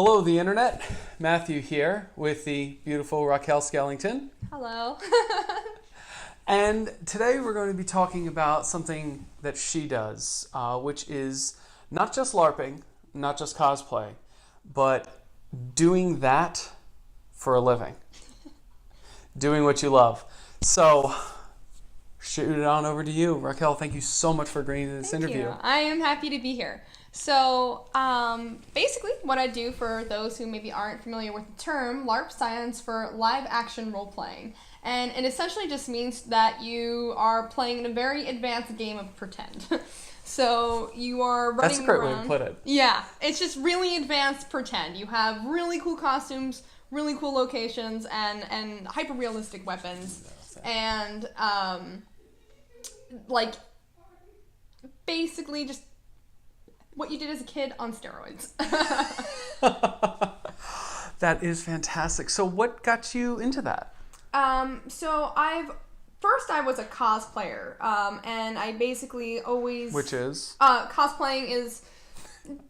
Hello, the internet. Matthew here with the beautiful Raquel Skellington. Hello. And today we're going to be talking about something that she does, which is not just LARPing, not just cosplay, but doing that for a living. Doing what you love. So, shoot it on over to you. Raquel, thank you so much for agreeing to this interview. Thank you. I am happy to be here. So, basically, what I do for those who maybe aren't familiar with the term, LARP stands for live action role playing. And it essentially just means that you are playing in a very advanced game of pretend. So, you are running around. That's a great way to put it. Yeah, it's just really advanced pretend. You have really cool costumes, really cool locations, and hyper-realistic weapons. And, basically just what you did as a kid on steroids. That is fantastic. So what got you into that? So first I was a cosplayer, and I basically always... Which is? Cosplaying is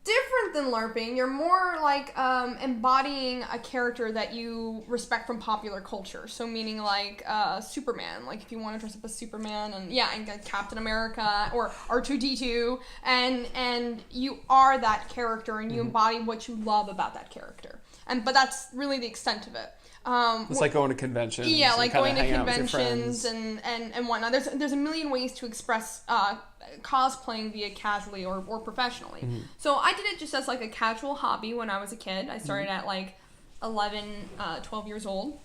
different than LARPing. You're more like embodying a character that you respect from popular culture. So meaning like Superman, like if you want to dress up as Superman, and Captain America or R2-D2, and you are that character and you embody what you love about that character. But that's really the extent of it. It's like going to conventions. Yeah, like going to conventions and whatnot. There's a million ways to express cosplaying via casually or professionally. So I did it just as like a casual hobby when I was a kid. I started at like 11, 12 years old.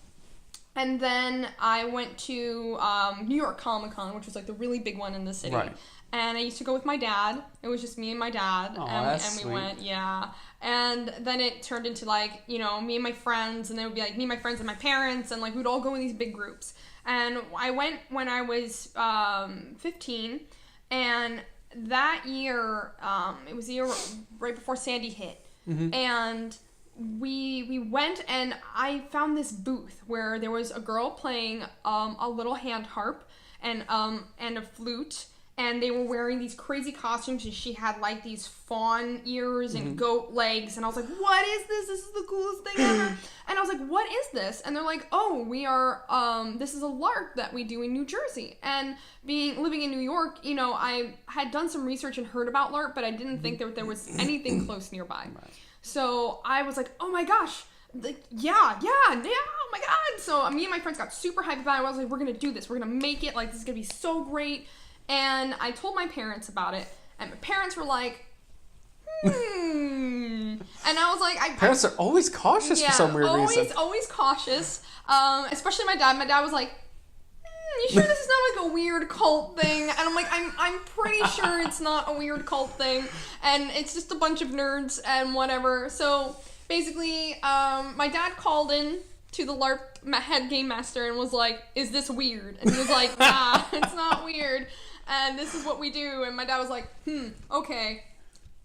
And then I went to New York Comic Con, which was like the really big one in the city. Right. And I used to go with my dad. It was just me and my dad. Oh, and that's we sweet. went, yeah. And then it turned into like, me and my friends, and then it would be like me, my friends, and my parents, and like we'd all go in these big groups. And I went when I was 15, and that year, it was the year right before Sandy hit. And we went, and I found this booth where there was a girl playing a little hand harp and a flute. And they were wearing these crazy costumes, and she had like these fawn ears and goat legs. And I was like, what is this? This is the coolest thing ever. And I was like, what is this? And they're like, oh, we are, this is a LARP that we do in New Jersey. And living in New York, I had done some research and heard about LARP, but I didn't think that there was anything close nearby. Right. So I was like, oh my gosh. Yeah, oh my God. So me and my friends got super hyped about it. I was like, we're going to do this. We're going to make it. Like, this is going to be so great. And I told my parents about it, and my parents were like, And I was like... Parents are always cautious for some weird reason. Always cautious. Especially my dad. My dad was like, you sure this is not like a weird cult thing? And I'm like, I'm pretty sure it's not a weird cult thing, and it's just a bunch of nerds and whatever. So basically, my dad called in to the LARP head game master and was like, is this weird? And he was like, nah, it's not weird. And this is what we do. And my dad was like, okay,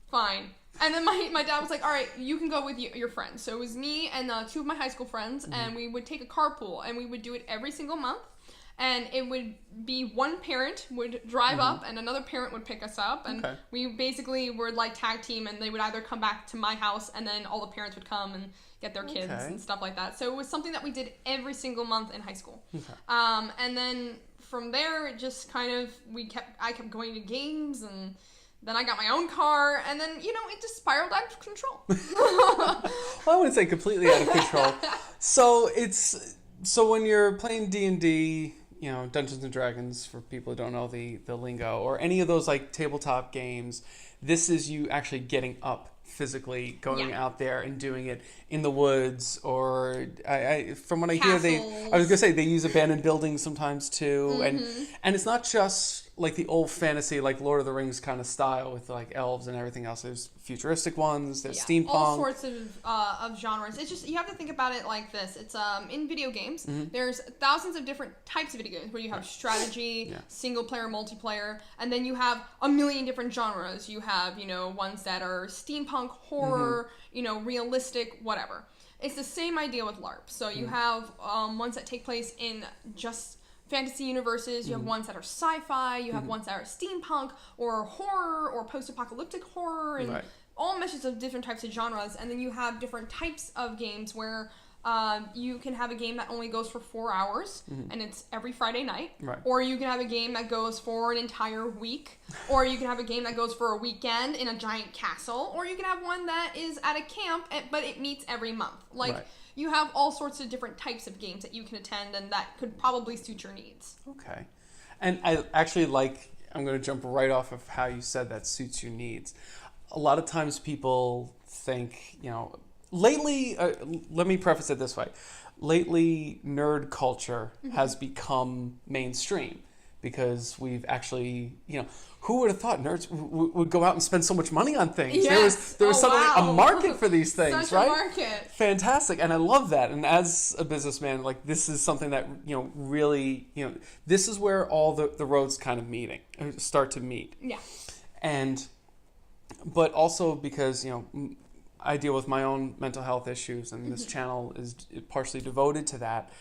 fine. And then my dad was like, all right, you can go with your friends. So it was me and two of my high school friends, and we would take a carpool, and we would do it every single month. And it would be one parent would drive up, and another parent would pick us up. And we basically were like tag team, and they would either come back to my house, and then all the parents would come and get their kids and stuff like that. So it was something that we did every single month in high school. And then from there, it just kind of, I kept going to games, and then I got my own car, and then, it just spiraled out of control. Well, I wouldn't say completely out of control. So when you're playing D&D, Dungeons and Dragons, for people who don't know the lingo, or any of those like tabletop games, this is you actually getting up physically, going out there and doing it in the woods, or from what I hear, I was gonna say they use abandoned buildings sometimes too, and it's not just like the old fantasy, like Lord of the Rings kind of style with like elves and everything else. There's futuristic ones. There's steampunk. All sorts of genres. It's just, you have to think about it like this. It's in video games. There's thousands of different types of video games where you have strategy, single player, multiplayer, and then you have a million different genres. You have ones that are steampunk, horror, realistic, whatever. It's the same idea with LARP. So you have ones that take place in just fantasy universes. You have ones that are sci-fi. You have ones that are steampunk or horror or post-apocalyptic horror and all meshes of different types of genres, and then you have different types of games where you can have a game that only goes for 4 hours, and it's every Friday night. Right. Or you can have a game that goes for an entire week. Or you can have a game that goes for a weekend in a giant castle. Or you can have one that is at a camp, but it meets every month. Like, Right. you have all sorts of different types of games that you can attend, and that could probably suit your needs. Okay. And I actually I'm going to jump right off of how you said that suits your needs. A lot of times people think, lately, let me preface it this way. Lately, nerd culture has become mainstream because we've actually, who would have thought nerds would go out and spend so much money on things? Yes. There was suddenly a market for these things, Such right? a market. Fantastic. And I love that. And as a businessman, this is something that, really, this is where all the roads kind of start to meet. Yeah. But also because, I deal with my own mental health issues, and this channel is partially devoted to that.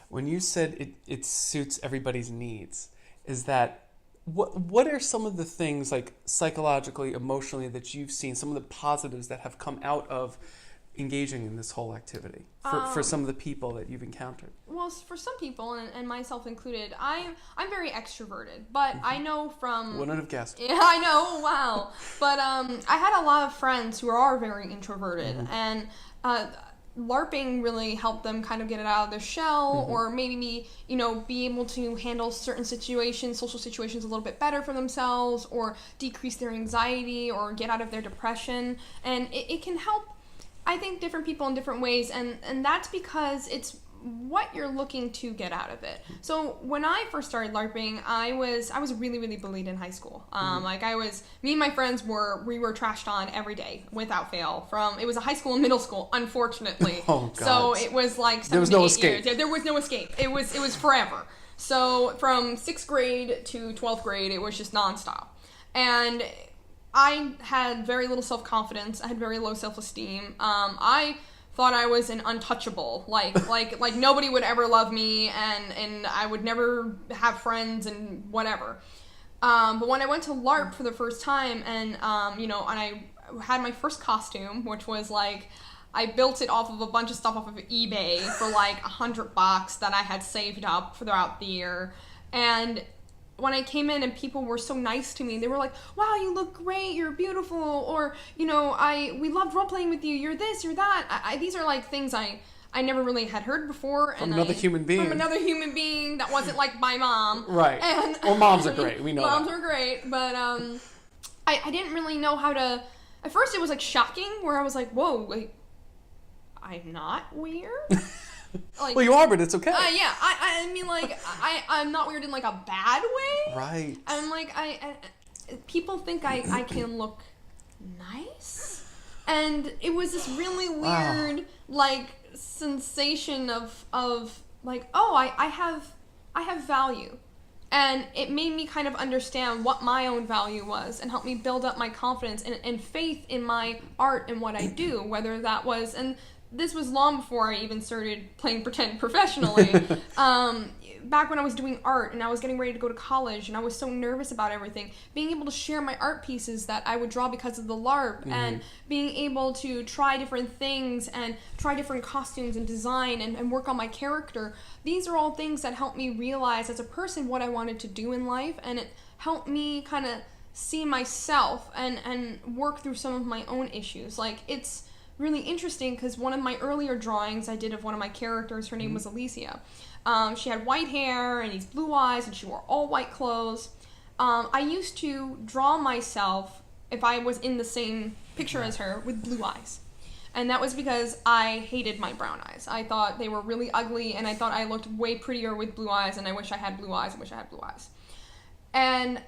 When you said it suits everybody's needs, is that what are some of the things, like psychologically, emotionally, that you've seen, some of the positives that have come out of engaging in this whole activity for some of the people that you've encountered? Well, for some people, and myself included, I'm very extroverted, but I know from... Wouldn't have guessed. Yeah, I know, wow. But I had a lot of friends who are very introverted, and LARPing really helped them kind of get it out of their shell, or maybe, be able to handle certain situations, social situations a little bit better for themselves, or decrease their anxiety, or get out of their depression, and it can help, I think, different people in different ways, and that's because it's what you're looking to get out of it. So when I first started LARPing, I was really, really bullied in high school. Me and my friends we were trashed on every day without fail. It was a high school and middle school, unfortunately. Oh, God. So it was like 7 there was to no 8 escape. years. There was no escape. It was forever. So from 6th grade to 12th grade, it was just nonstop. And I had very little self-confidence. I had very low self-esteem. I thought I was an untouchable, like nobody would ever love me, and I would never have friends and whatever. But when I went to LARP for the first time, and and I had my first costume, which was I built it off of a bunch of stuff off of eBay for $100 that I had saved up throughout the year, and when I came in and people were so nice to me, they were like, wow, you look great, you're beautiful, or, we loved role-playing with you, you're this, you're that. These are things I never really had heard before. From another human being. From another human being that wasn't like my mom. Right. And, well, moms are great, we know moms that. are great, but I didn't really know how to, at first it was shocking, where I was like, whoa, wait, I'm not weird? Well, you are, but it's okay. Yeah, I mean, I'm not weird in a bad way. Right. I'm people think I can look nice, and it was this really weird sensation of oh, I have value, and it made me kind of understand what my own value was, and helped me build up my confidence and faith in my art and what I do, whether that was this was long before I even started playing pretend professionally. Back when I was doing art and I was getting ready to go to college and I was so nervous about everything, being able to share my art pieces that I would draw because of the LARP, and being able to try different things and try different costumes and design and work on my character, these are all things that helped me realize as a person what I wanted to do in life, and it helped me kind of see myself and work through some of my own issues. It's really interesting because one of my earlier drawings I did of one of my characters, her name was Alicia. She had white hair and these blue eyes, and she wore all white clothes. I used to draw myself, if I was in the same picture as her, with blue eyes. And that was because I hated my brown eyes. I thought they were really ugly, and I thought I looked way prettier with blue eyes, and I wish I had blue eyes, And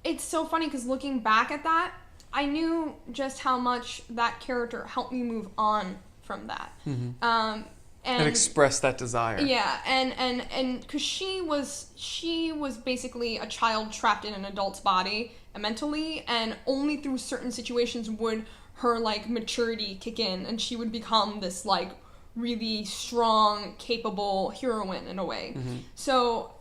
it's so funny because looking back at that, I knew just how much that character helped me move on from that. And express that desire. Yeah, and because she was basically a child trapped in an adult's body mentally, and only through certain situations would her maturity kick in, and she would become this really strong, capable heroine in a way. So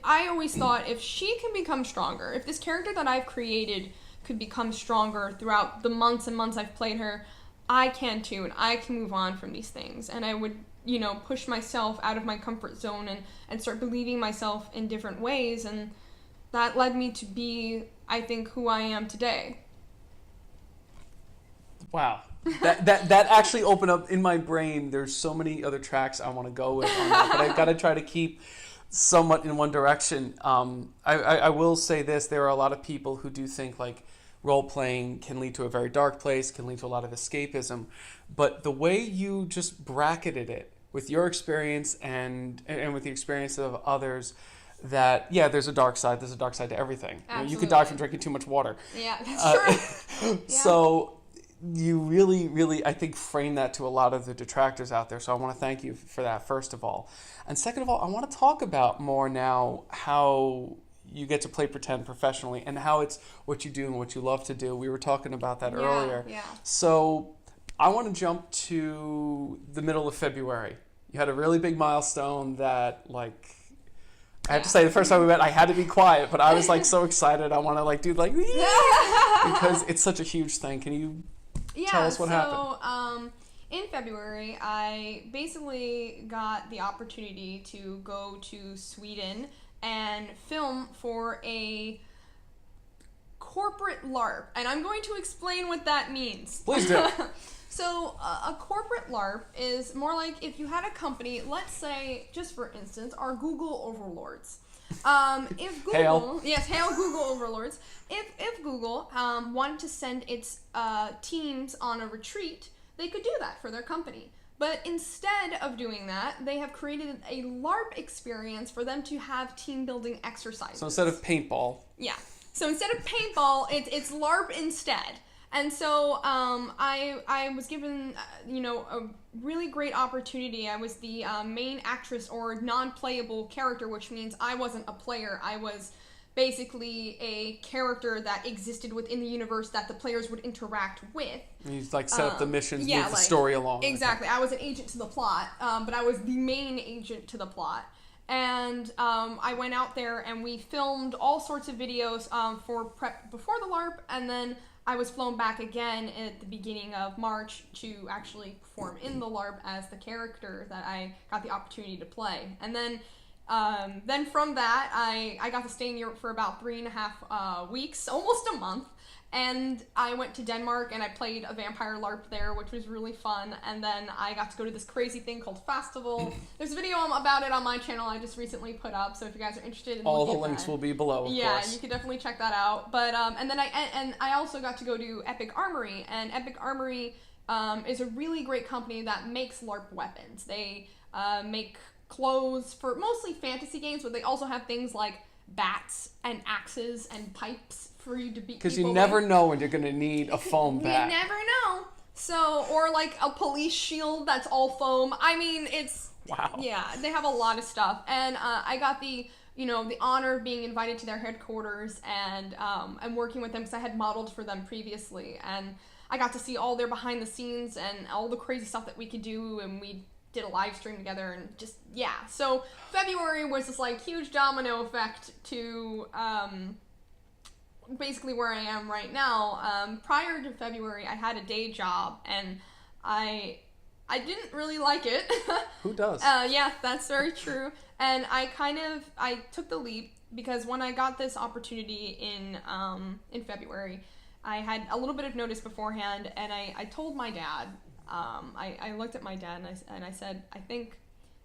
I always thought, if she can become stronger, if this character that I've created could become stronger throughout the months and months I've played her, I can too, and I can move on from these things. And I would, push myself out of my comfort zone and start believing myself in different ways. And that led me to be, I think, who I am today. Wow. That actually opened up in my brain. There's so many other tracks I want to go with on that, but I've got to try to keep somewhat in one direction. I will say this. There are a lot of people who do think like role-playing can lead to a very dark place, can lead to a lot of escapism. But the way you just bracketed it with your experience and with the experience of others, that, yeah, there's a dark side. There's a dark side to everything. You could die from drinking too much water. Yeah, that's true. Yeah. So you really, really, I think, frame that to a lot of the detractors out there. So I want to thank you for that, first of all. And second of all, I want to talk about more now how you get to play pretend professionally and how it's what you do and what you love to do. We were talking about that earlier. Yeah. So I want to jump to the middle of February. You had a really big milestone that, like, I have to say, the first time we met, I had to be quiet, but I was like so excited. I want to like do like, because it's such a huge thing. Can you tell us what happened? In February, I basically got the opportunity to go to Sweden and film for a corporate LARP, and I'm going to explain what that means. Please do. So a corporate LARP is more like if you had a company, let's say, just for instance, our Google overlords. If Google, hail Google overlords. If Google wanted to send its teams on a retreat, they could do that for their company. But instead of doing that, they have created a LARP experience for them to have team building exercises. So instead of paintball. Yeah. So instead of paintball, it's LARP instead. And so I was given, a really great opportunity. I was the main actress or non-playable character, which means I wasn't a player. I was basically a character that existed within the universe that the players would interact with. And you like set up the missions, move the story along. Exactly. I was an agent to the plot, but I was the main agent to the plot. And I went out there and we filmed all sorts of videos for prep before the LARP, and then I was flown back again at the beginning of March to actually perform in the LARP as the character that I got the opportunity to play. And then from that, I got to stay in Europe for about 3.5 weeks, almost a month. And I went to Denmark and I played a vampire LARP there, which was really fun. And then I got to go to this crazy thing called Festival. There's a video about it on my channel I just recently put up, so if you guys are interested in all the links will be below, of course. Yeah, you can definitely check that out. But and then I also got to go to Epic Armory, and Epic Armory is a really great company that makes LARP weapons. They make clothes for mostly fantasy games, but they also have things like bats and axes and pipes for you to beat people. Because you never know when you're going to need a foam bat. You never know. So, or like a police shield that's all foam. I mean, it's... Wow. Yeah, they have a lot of stuff. And I got the honor of being invited to their headquarters and working with them because I had modeled for them previously. And I got to see all their behind the scenes and all the crazy stuff that we could do, and we did a live stream together, and just, yeah. So February was this like huge domino effect to basically where I am right now. Prior to February, I had a day job, and I didn't really like it. Who does? Yeah, that's very true. And I took the leap because when I got this opportunity in February, I had a little bit of notice beforehand, and I told my dad. I looked at my dad and I said, I think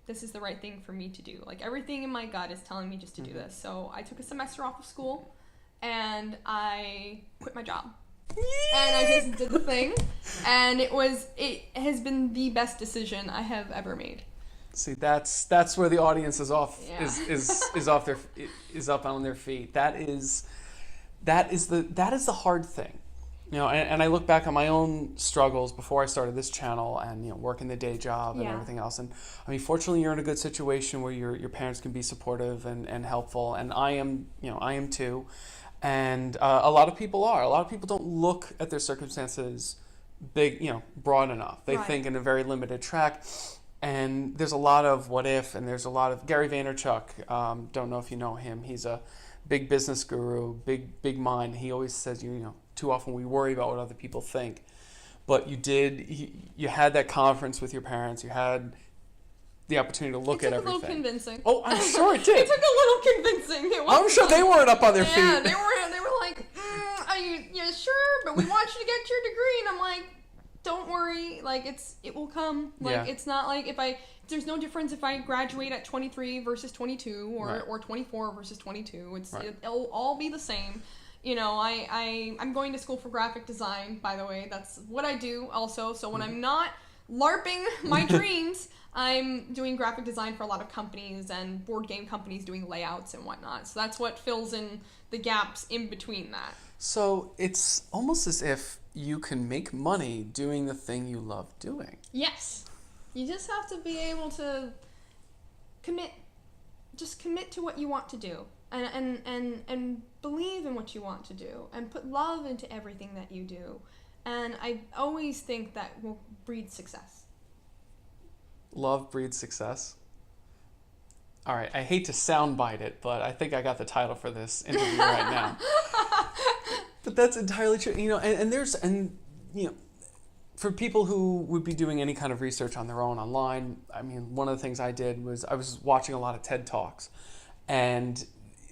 this is the right thing for me to do. Like, everything in my gut is telling me just to do this. So I took a semester off of school and I quit my job. And I just did the thing, and it has been the best decision I have ever made. See, that's where the audience is off, Yeah. is up on their feet. That is the hard thing. And I look back on my own struggles before I started this channel and, working the day job and everything else. And I mean, fortunately, you're in a good situation where your parents can be supportive and helpful. And I am too. And a lot of people are. A lot of people don't look at their circumstances broad enough. They think in a very limited track. And there's a lot of what if, and there's a lot of Gary Vaynerchuk. Don't know if you know him. He's a big business guru, big mind. He always says, too often we worry about what other people think. But you had that conference with your parents. You had the opportunity to look at everything. It took a little convincing. Oh, I'm sure it did. It took a little convincing. I'm sure they weren't up on their feet. Yeah, they were like, are you sure? But we want you to get your degree. And I'm like, don't worry. Like, it will come. Like, it's not like there's no difference if I graduate at 23 versus 22 or 24 versus 22. It'll all be the same. You know, I'm going to school for graphic design, by the way. That's what I do also. So when I'm not LARPing my dreams, I'm doing graphic design for a lot of companies and board game companies doing layouts and whatnot. So that's what fills in the gaps in between that. So it's almost as if you can make money doing the thing you love doing. Yes. You just have to be able to commit to what you want to do and believe in what you want to do and put love into everything that you do. And I always think that will breed success. Love breeds success. All right, I hate to soundbite it, but I think I got the title for this interview right now. But that's entirely true. You know, and you know, for people who would be doing any kind of research on their own online, I mean, one of the things I did was I was watching a lot of TED Talks, and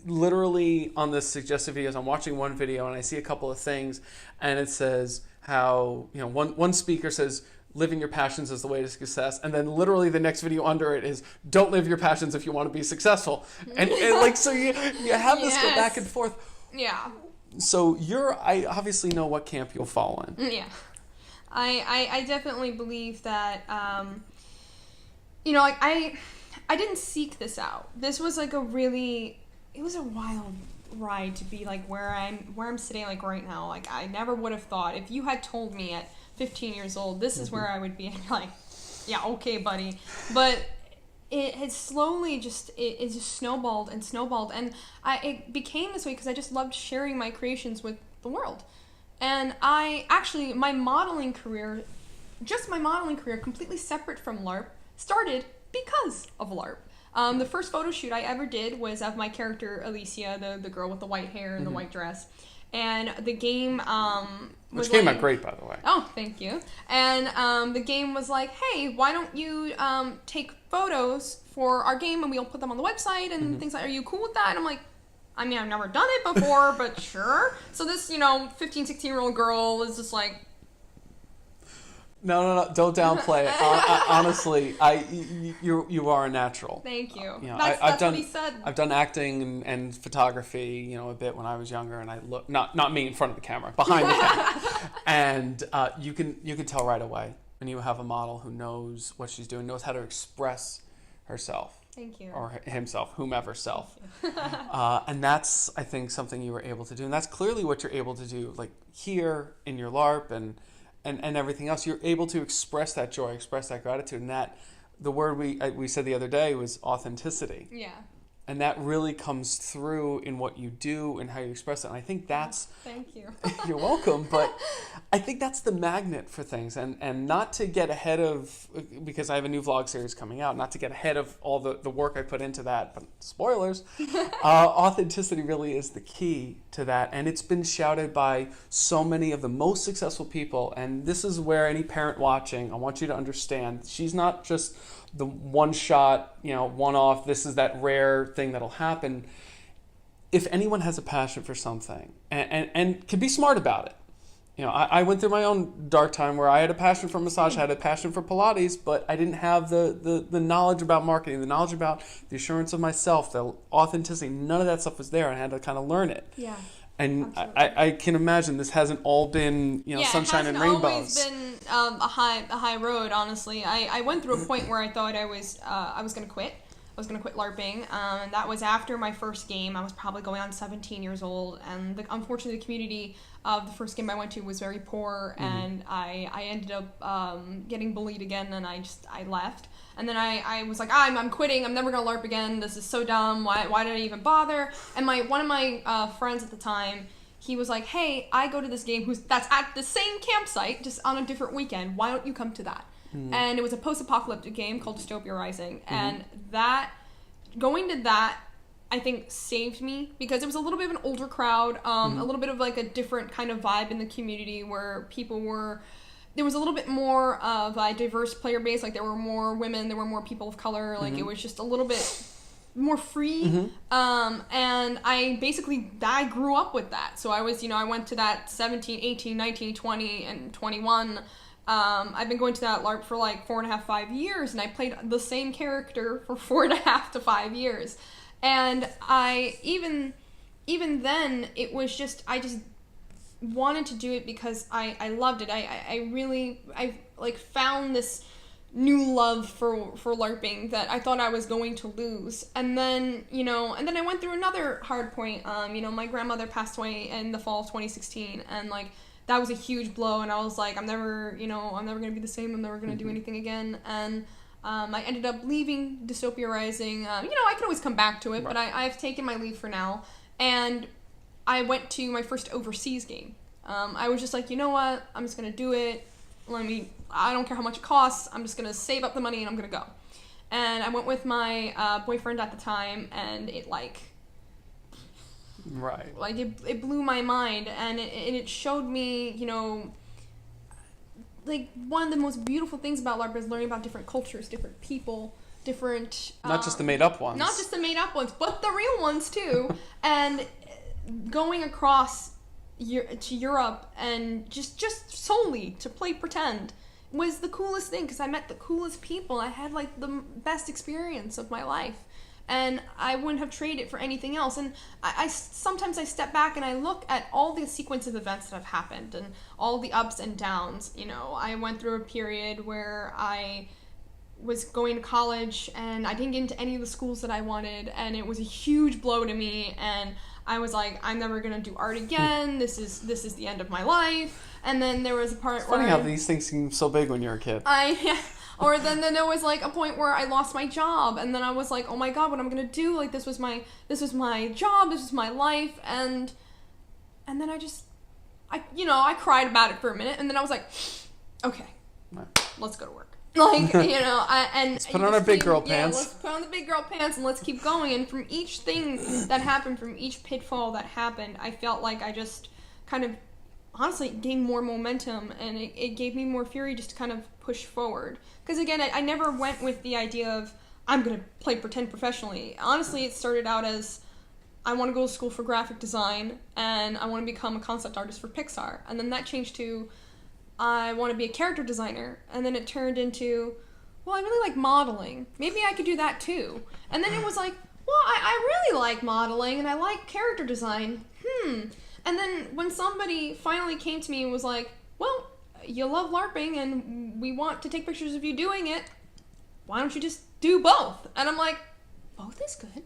literally on the suggested videos, I'm watching one video and I see a couple of things, and it says how, you know, one speaker says living your passions is the way to success, and then literally the next video under it is don't live your passions if you want to be successful, and like, so you have this go back and forth. Yeah. So I obviously know what camp you'll fall in. Yeah. I definitely believe that, you know, like I didn't seek this out. This was like it was a wild ride to be like where I'm sitting like right now. Like, I never would have thought, if you had told me at 15 years old, this is where I would be, and you're like, yeah, okay, buddy. But it had slowly it just snowballed, and it became this way because I just loved sharing my creations with the world. And my modeling career, completely separate from LARP, started because of LARP. The first photo shoot I ever did was of my character Alicia, the girl with the white hair and the white dress. And the game which came out great, by the way. Oh, thank you. And the game was like, hey, why don't you take photos for our game and we'll put them on the website and things like, are you cool with that? And I'm like, I mean, I've never done it before, but sure. So this, 15, 16-year-old girl is just like... No, don't downplay it. Honestly, you are a natural. Thank you. That's what he said. I've done acting and photography, a bit when I was younger, and I look not me in front of the camera, behind the camera, and you can tell right away when you have a model who knows what she's doing, knows how to express herself. Thank you. Or himself, whomever self. And that's, I think, something you were able to do, and that's clearly what you're able to do, like here in your LARP and everything else. You're able to express that joy, express that gratitude, and that the word we said the other day was authenticity. Yeah. And that really comes through in what you do and how you express it. And I think that's... Thank you. You're welcome. But I think that's the magnet for things. And not to get ahead of... Because I have a new vlog series coming out. Not to get ahead of all the work I put into that. But spoilers. Authenticity really is the key to that. And it's been shouted by so many of the most successful people. And this is where any parent watching, I want you to understand, she's not just... the one shot, one off, this is that rare thing that'll happen. If anyone has a passion for something and can be smart about it. I went through my own dark time where I had a passion for massage, I had a passion for Pilates, but I didn't have the knowledge about marketing, the knowledge about the assurance of myself, the authenticity. None of that stuff was there. I had to kind of learn it. Yeah. And I can imagine this hasn't all been, sunshine and rainbows. It hasn't always been a high road, honestly. I went through a point where I thought I was going to quit. I was going to quit LARPing. And that was after my first game. I was probably going on 17 years old. And unfortunately, the community of the first game I went to was very poor. Mm-hmm. And I ended up getting bullied again, and I left. And then I was like, I'm quitting. I'm never going to LARP again. This is so dumb. Why did I even bother? And one of my friends at the time, he was like, hey, I go to this game that's at the same campsite, just on a different weekend. Why don't you come to that? Mm-hmm. And it was a post-apocalyptic game called Dystopia Rising. Mm-hmm. And going to that I think saved me, because it was a little bit of an older crowd, a little bit of like a different kind of vibe in the community where there was a little bit more of a diverse player base. Like there were more women, there were more people of color. Like it was just a little bit more free. And I grew up with that. So I was, I went to that 17, 18, 19, 20, and 21. I've been going to that LARP for like 4.5, 5 years, and I played the same character for 4.5 to 5 years. And even then, it was just, I just wanted to do it because I loved it. I found this new love for LARPing that I thought I was going to lose. And then, I went through another hard point. My grandmother passed away in the fall of 2016, and like, that was a huge blow, and I was like, I'm never going to be the same, I'm never going to do anything again. And I ended up leaving Dystopia Rising. I could always come back to it, but I've taken my leave for now. And I went to my first overseas game. I was just like, you know what? I'm just going to do it. I don't care how much it costs. I'm just going to save up the money and I'm going to go. And I went with my boyfriend at the time, and it it blew my mind, and it showed me, like, one of the most beautiful things about LARP is learning about different cultures, different people, different... Not just the made-up ones. Not just the made-up ones, but the real ones, too. And going across to Europe and just solely to play pretend was the coolest thing, because I met the coolest people. I had, like, the best experience of my life. And I wouldn't have traded it for anything else. And sometimes I step back and I look at all the sequence of events that have happened and all the ups and downs. I went through a period where I was going to college and I didn't get into any of the schools that I wanted, and it was a huge blow to me. And I was like, I'm never gonna do art again. This is the end of my life. And then there was a part where... It's funny how these things seem so big when you're a kid. Or then there was like a point where I lost my job, and then I was like, oh my god, what am I gonna do? Like, this was my job, this was my life, and then I cried about it for a minute, and then I was like, okay, let's go to work. Like, let's put on our big girl pants. Let's put on the big girl pants and let's keep going. And from each thing that happened, from each pitfall that happened, I felt like I just kind of honestly gained more momentum, and it gave me more fury just to kind of push forward. Because again, I never went with the idea of I'm going to play pretend professionally. Honestly, it started out as I want to go to school for graphic design, and I want to become a concept artist for Pixar. And then that changed to I want to be a character designer, and then it turned into, well, I really like modeling. Maybe I could do that too. And then it was like, well, I really like modeling, and I like character design. And then when somebody finally came to me and was like, well, you love LARPing, and we want to take pictures of you doing it, why don't you just do both? And I'm like, both is good.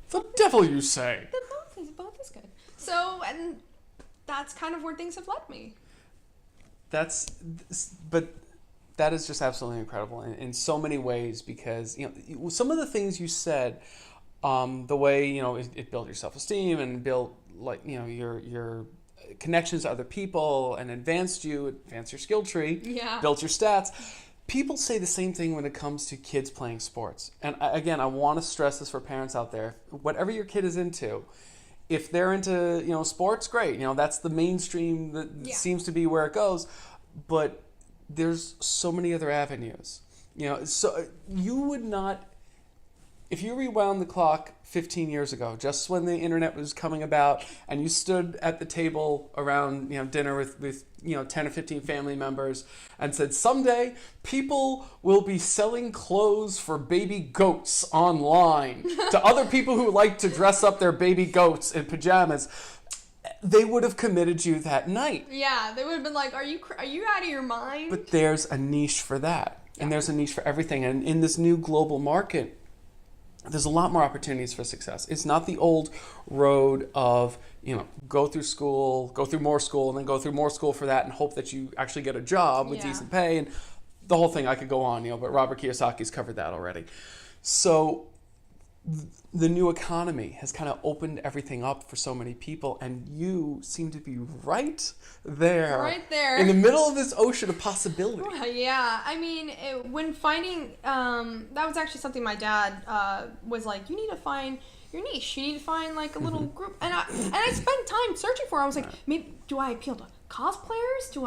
The devil you say. Both is good. So, and that's kind of where things have led me. But that is just absolutely incredible in so many ways, because some of the things you said, the way it built your self-esteem and built your connections to other people and advanced your skill tree, built your stats. People say the same thing when it comes to kids playing sports. And again, I want to stress this for parents out there: whatever your kid is into. If they're into, sports, great. That's the mainstream that seems to be where it goes. But there's so many other avenues. So you would not, if you rewound the clock 15 years ago, just when the internet was coming about, and you stood at the table around, dinner with 10 or 15 family members and said, someday people will be selling clothes for baby goats online to other people who like to dress up their baby goats in pajamas, they would have committed you that night. Yeah, they would have been like, are you out of your mind? But there's a niche for that. And there's a niche for everything. And in this new global market, there's a lot more opportunities for success. It's not the old road of, go through school, go through more school, and then go through more school for that and hope that you actually get a job with decent pay. And the whole thing, I could go on, but Robert Kiyosaki's covered that already. So the new economy has kind of opened everything up for so many people, and you seem to be right there in the middle of this ocean of possibility. Yeah, I mean, when finding that was actually something my dad was like, you need to find your niche. You need to find like a little group. And I spent time searching for it. I was like, maybe do I appeal to cosplayers? Do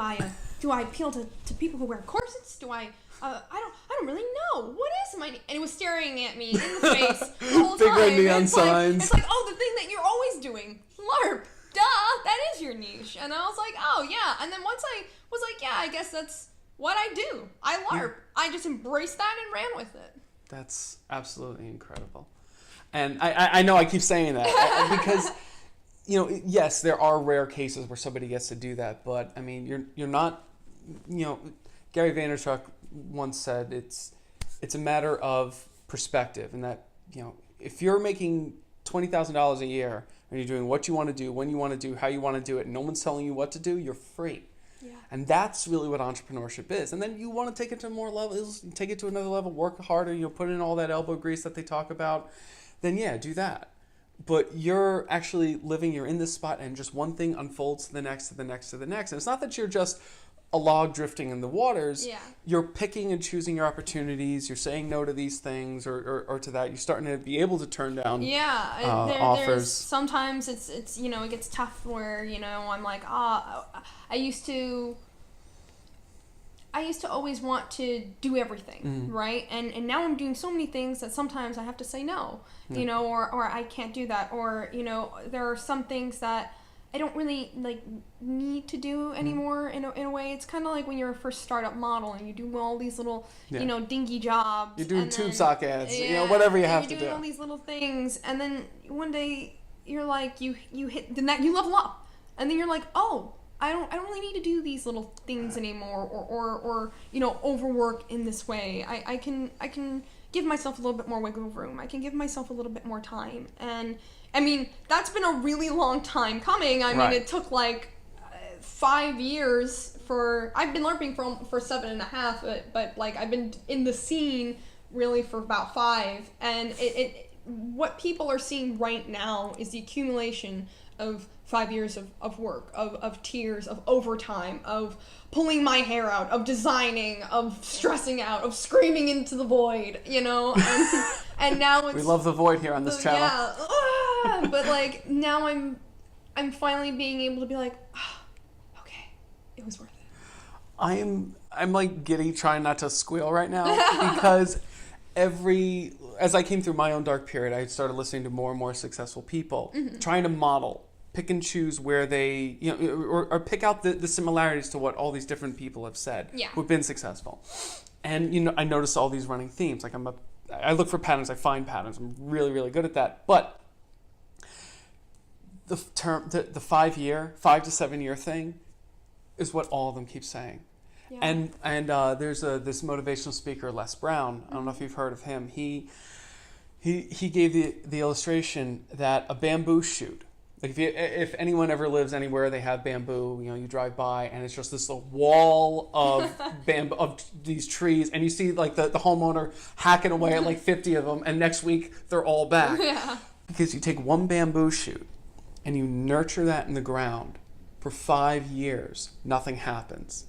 I appeal to people who wear corsets? Do I don't really know. What is my niche? And it was staring at me in the face the whole Big time. red neon signs. It's like, oh, the thing that you're always doing. LARP. Duh, that is your niche. And I was like, oh yeah. And then once I was like, yeah, I guess that's what I do. I LARP. I just embraced that and ran with it. That's absolutely incredible. And I know I keep saying that because, you know, yes, there are rare cases where somebody gets to do that, but I mean, you're not, you know, Gary Vaynerchuk once said it's a matter of perspective, and that, you know, if you're making $20,000 a year and you're doing what you want to do, when you want to do, how you want to do it, and no one's telling you what to do, you're free. Yeah. And that's really what entrepreneurship is. And then you want to take it to more levels, take it to another level, work harder, you know, put in all that elbow grease that they talk about, then yeah, do that. But you're actually living, you're in this spot, and just one thing unfolds to the next, to the next, to the next. And it's not that you're just a log drifting in the waters. Yeah. You're picking and choosing your opportunities. You're saying no to these things or to that. You're starting to be able to turn down offers. There's sometimes it's you know, it gets tough where, you know, I'm like, I used to always want to do everything, right? And now I'm doing so many things that sometimes I have to say no, you know, or I can't do that, or, you know, there are some things that I don't really like need to do anymore. In a way, it's kind of like when you're a first startup model and you do all these little, you know, dinky jobs. You're doing tube sock ads, you know, whatever you have to do. You're doing all these little things, and then one day you're like, you hit the net, you level up, and then you're like, oh, I don't really need to do these little things anymore, or you know, overwork in this way. I can give myself a little bit more wiggle room. I can give myself a little bit more time. And I mean, that's been a really long time coming. I mean, it took like 5 years I've been LARPing for 7.5, but like I've been in the scene really for about 5. And what people are seeing right now is the accumulation of 5 years of work, of tears, of overtime, of pulling my hair out, of designing, of stressing out, of screaming into the void, you know? And now it's... We love the void here on this channel. Yeah. But like, now I'm finally being able to be like, okay, it was worth it. I'm like giddy trying not to squeal right now because as I came through my own dark period, I started listening to more and more successful people, trying to model, pick and choose where they, you know, or pick out the similarities to what all these different people have said who've been successful. And, you know, I noticed all these running themes. Like I look for patterns, I find patterns. I'm really, really good at that. But the 5 to 7 year thing is what all of them keep saying. Yeah. And there's this motivational speaker, Les Brown. I don't know if you've heard of him. He gave the illustration that a bamboo shoot, like if anyone ever lives anywhere they have bamboo, you know, you drive by and it's just this wall of bamboo, of these trees, and you see like the homeowner hacking away at like 50 of them, and next week they're all back. Yeah. Because you take one bamboo shoot and you nurture that in the ground for 5 years, nothing happens.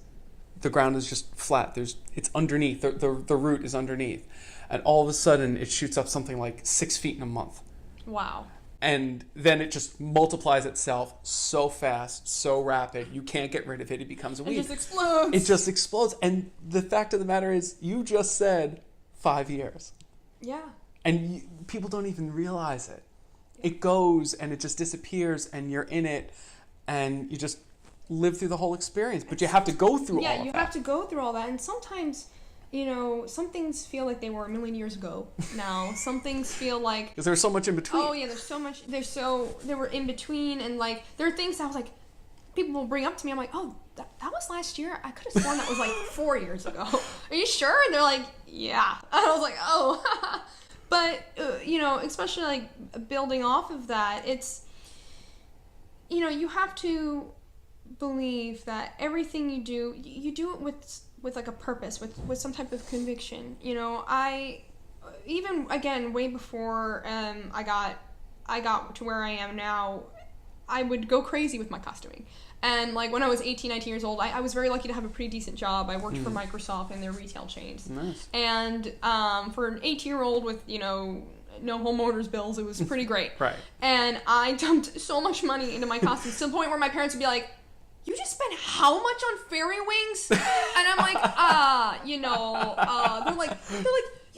The ground is just flat. It's underneath. The root is underneath. And all of a sudden, it shoots up something like 6 feet in a month. Wow. And then it just multiplies itself so fast, so rapid, you can't get rid of it. It becomes a weed. It just explodes. It just explodes. And the fact of the matter is, you just said 5 years. Yeah. And people don't even realize it. It goes and it just disappears, and you're in it, and you just live through the whole experience. But you have to go through all of that. Yeah, you have to go through all that. And sometimes, you know, some things feel like they were a million years ago now. Some things feel like... Because there's so much in between. Oh, yeah, there's so much. They were in between, and, like, there are things that I was like, people will bring up to me, I'm like, oh, that was last year? I could have sworn that was, like, 4 years ago. Are you sure? And they're like, yeah. And I was like, oh. But, you know, especially, like, building off of that, it's, you know, you have to believe that everything you do it with like a purpose, with some type of conviction. You know, I even again way before I got to where I am now, I would go crazy with my costuming. And like when I was 18, 19 years old, I was very lucky to have a pretty decent job. I worked for Microsoft in their retail chains. Nice. And for an 18-year-old with, you know, no homeowners bills. It was pretty great. Right. And I dumped so much money into my costumes to the point where my parents would be like, you just spent how much on fairy wings? And I'm like, they're like,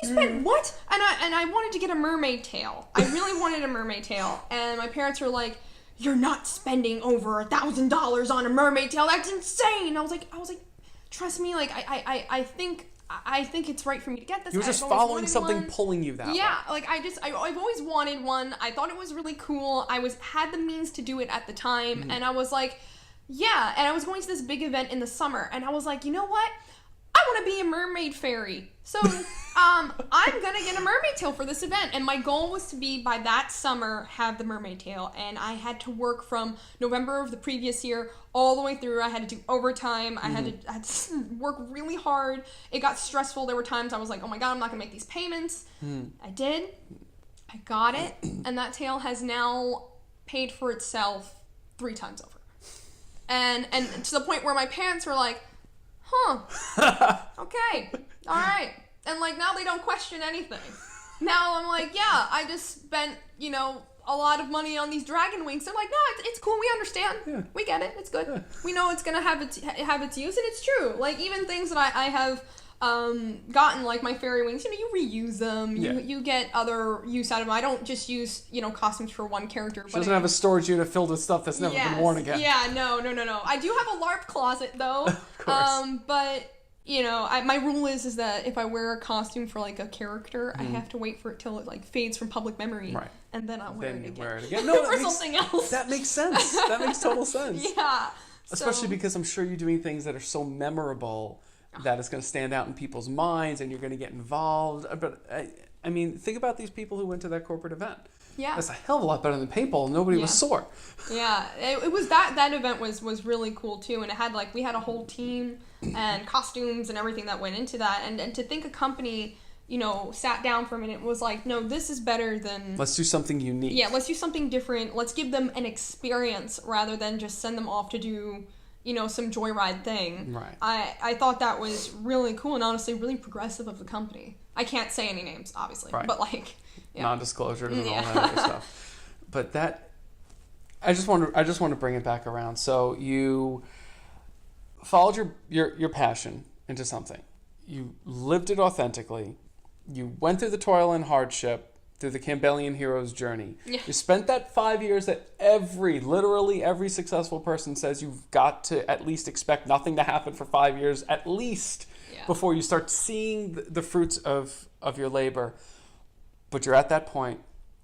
you spent what? And I wanted to get a mermaid tail. I really wanted a mermaid tail. And my parents were like, you're not spending over $1,000 on a mermaid tail. That's insane. I was like, trust me, like I think it's right for me to get this. You were just following something pulling you that way. Yeah, like I've always wanted one. I thought it was really cool. I had the means to do it at the time, and I was like, yeah. And I was going to this big event in the summer, and I was like, you know what? I want to be a mermaid fairy. So I'm gonna get a mermaid tail for this event, and my goal was to be by that summer have the mermaid tail. And I had to work from November of the previous year all the way through. I had to do overtime. I had to work really hard. It got stressful. There were times I was like, oh my god, I'm not gonna make these payments. I did. I got it, and that tail has now paid for itself 3 times over. And to the point where my parents were like, huh, okay, all right. And like now they don't question anything. Now I'm like, yeah, I just spent, a lot of money on these dragon wings. They're like, no, it's cool. We understand. Yeah. We get it. It's good. Yeah. We know it's gonna have its use, and it's true. Like even things that I have gotten, like my fairy wings, you reuse them. You get other use out of them. I don't just use costumes for one character. She doesn't have a storage unit filled with stuff that's never been worn again. Yeah, no. I do have a LARP closet though. Of course. But my rule is that if I wear a costume for like a character, I have to wait for it till it like fades from public memory, right? And then I'll wear it again. No, for something else. That makes sense. That makes total sense. Yeah. Especially because I'm sure you're doing things that are so memorable that it's going to stand out in people's minds, and you're going to get involved. But I mean, think about these people who went to that corporate event. Yeah, that's a hell of a lot better than paintball. Nobody was sore. Yeah, it was that event was really cool too, and it had we had a whole team and costumes and everything that went into that, and to think a company sat down for a minute and was like, no, this is better than... Let's do something unique. Yeah, let's do something different. Let's give them an experience rather than just send them off to do some joyride thing. Right. I thought that was really cool and honestly really progressive of the company. I can't say any names, obviously, right. But non-disclosures and all that other stuff. But that, I just want to bring it back around. So you followed your passion into something. You lived it authentically. You went through the toil and hardship, through the Campbellian hero's journey. Yeah. You spent that 5 years that literally every successful person says you've got to at least expect nothing to happen for 5 years at least before you start seeing the fruits of your labor. But you're at that point.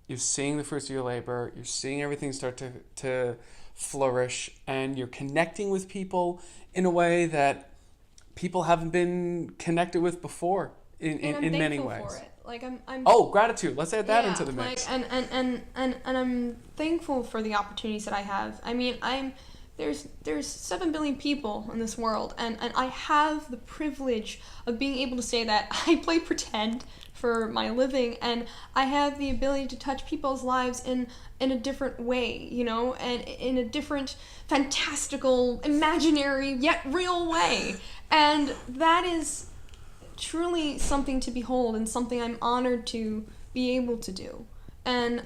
You're seeing the fruits of your labor. You're seeing everything start to flourish, and you're connecting with people in a way that people haven't been connected with before in many ways. For it. Like I'm gratitude. Let's add that into the mix. And I'm thankful for the opportunities that I have. I mean, there's 7 billion people in this world, and I have the privilege of being able to say that I play pretend for my living, and I have the ability to touch people's lives in a different way, and in a different fantastical, imaginary, yet real way. And that is truly something to behold and something I'm honored to be able to do. And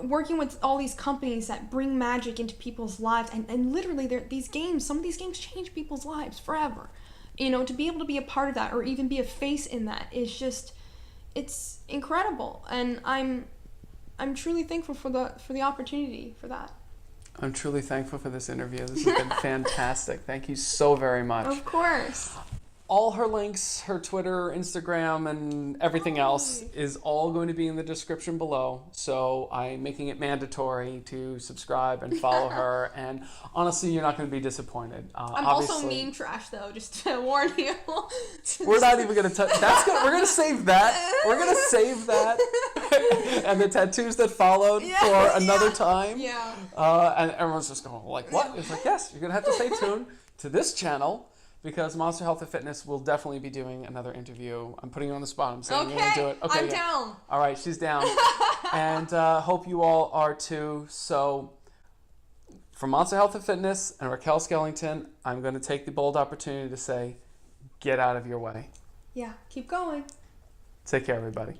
working with all these companies that bring magic into people's lives, and literally some of these games change people's lives forever. To be able to be a part of that or even be a face in that is just, it's incredible. And I'm truly thankful for the opportunity for that. I'm truly thankful for this interview. This has been fantastic. Thank you so very much. Of course. All her links, her Twitter, Instagram, and everything else is all going to be in the description below. So I'm making it mandatory to subscribe and follow her. And honestly, you're not going to be disappointed. I'm also meme trash, though, just to warn you. We're not even going to touch. We're going to save that. We're going to save that. And the tattoos that followed for another time. Yeah. And everyone's just going like, what? It's like, yes, you're going to have to stay tuned to this channel, because Monster Health and Fitness will definitely be doing another interview. I'm putting you on the spot. I'm saying you're going to do it. Okay, I'm down. All right, she's down. And hope you all are too. So from Monster Health and Fitness and Raquel Skellington, I'm going to take the bold opportunity to say, get out of your way. Yeah, keep going. Take care, everybody.